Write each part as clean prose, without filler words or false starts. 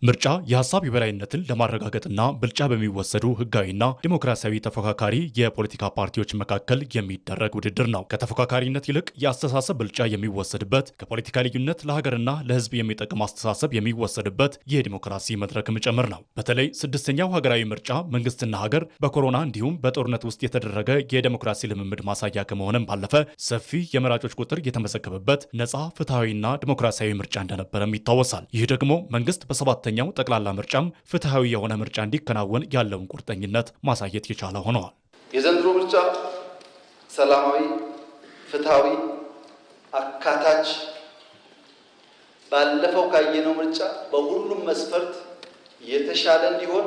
ምርጫ የሐሳብ የበላይነትን ለማረጋገጥና ብልጫ በሚወሰዱ ህጋዊና ዲሞክራሲያዊ ተፎካካሪ የፖለቲካ ፓርቲዎች መካከል የሚደረግ ውድድር ነው። ከተፎካካሪነት ይልቅ የአስተሳሰብ ብልጫ የሚወሰድበት፣ ከፖለቲካ ልዩነት ለሀገርና ለህዝብ የሚጠቅም አስተሳሰብ የሚወሰድበት የዲሞክራሲ መድረክም ጭምር ነው። በተለይ ስድስተኛው ሀገራዊ ምርጫ መንግስትና ሀገር በኮሮና እንዲሁም በጦርነት ውስጥ የተደረገ የዲሞክራሲ ልምምድ ማሳያ ከመሆንም ባለፈ ሰፊ የመራጮች ቁጥር የተመዘገበበት ነፃ፣ ፍትሐዊና ዲሞክራሲያዊ ምርጫ እንደነበረም ይታወሳል። ይህ ደግሞ መንግስት በሰባት ኛው ጠቅላላ ምርጫም ፍትሃዊ የሆነ ምርጫ እንዲከናወን ያለውን ቁርጠኝነት ማሳየት የቻለ ሆነዋል። የዘንድሮ ምርጫ ሰላማዊ፣ ፍትሃዊ፣ አካታች ባለፈው ካየነው ምርጫ በሁሉም መስፈርት የተሻለ እንዲሆን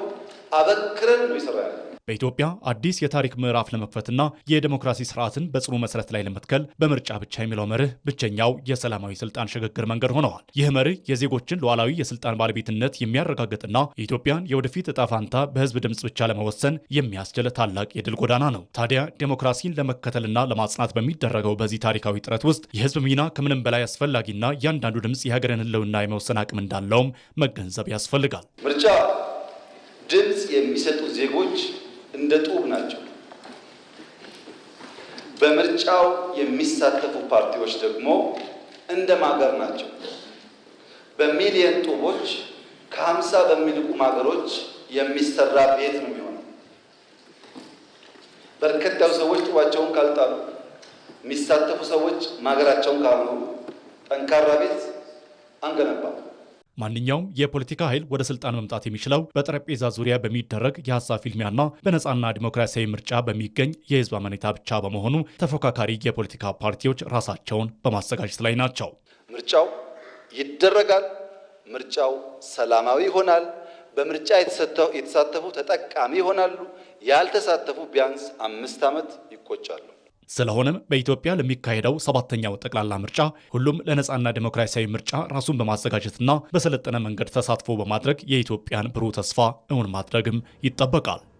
አበክረን ነው ይሰራል። በኢትዮጵያ አዲስ የታሪክ ምዕራፍ ለመክፈትና የዲሞክራሲ ስርዓትን በጽኑ መሰረት ላይ ለመትከል በምርጫ ብቻ የሚለው መርህ ብቸኛው የሰላማዊ ስልጣን ሽግግር መንገድ ሆነዋል። ይህ መርህ የዜጎችን ሉዓላዊ የስልጣን ባለቤትነት የሚያረጋግጥና የኢትዮጵያን የወደፊት እጣ ፋንታ በህዝብ ድምፅ ብቻ ለመወሰን የሚያስችል ታላቅ የድል ጎዳና ነው። ታዲያ ዲሞክራሲን ለመከተልና ለማጽናት በሚደረገው በዚህ ታሪካዊ ጥረት ውስጥ የህዝብ ሚና ከምንም በላይ አስፈላጊና እያንዳንዱ ድምፅ የሀገርን ህልውና የመወሰን አቅም እንዳለውም መገንዘብ ያስፈልጋል። ምርጫ ድምፅ የሚሰጡ ዜጎች እንደ ጡብ ናቸው። በምርጫው የሚሳተፉ ፓርቲዎች ደግሞ እንደ ማገር ናቸው። በሚሊየን ጡቦች ከ50 በሚልቁ ማገሮች የሚሰራ ቤት ነው የሚሆነው። በርከት ያሉ ሰዎች ጡባቸውን ካልጣሉ፣ የሚሳተፉ ሰዎች ማገራቸውን ካላኖሩ ጠንካራ ቤት አንገነባም። ማንኛውም የፖለቲካ ኃይል ወደ ስልጣን መምጣት የሚችለው በጠረጴዛ ዙሪያ በሚደረግ የሀሳብ ፊልሚያና በነጻና ዲሞክራሲያዊ ምርጫ በሚገኝ የህዝብ አመኔታ ብቻ በመሆኑ ተፎካካሪ የፖለቲካ ፓርቲዎች ራሳቸውን በማዘጋጀት ላይ ናቸው። ምርጫው ይደረጋል። ምርጫው ሰላማዊ ይሆናል። በምርጫ የተሳተፉ ተጠቃሚ ይሆናሉ። ያልተሳተፉ ቢያንስ 5 ዓመት ይቆጫሉ። ስለሆነም በኢትዮጵያ ለሚካሄደው 7ኛው ጠቅላላ ምርጫ ሁሉም ለነጻና ዲሞክራሲያዊ ምርጫ ራሱን በማዘጋጀትና በሰለጠነ መንገድ ተሳትፎ በማድረግ የኢትዮጵያን ብሩህ ተስፋ እውን ማድረግም ይጠበቃል።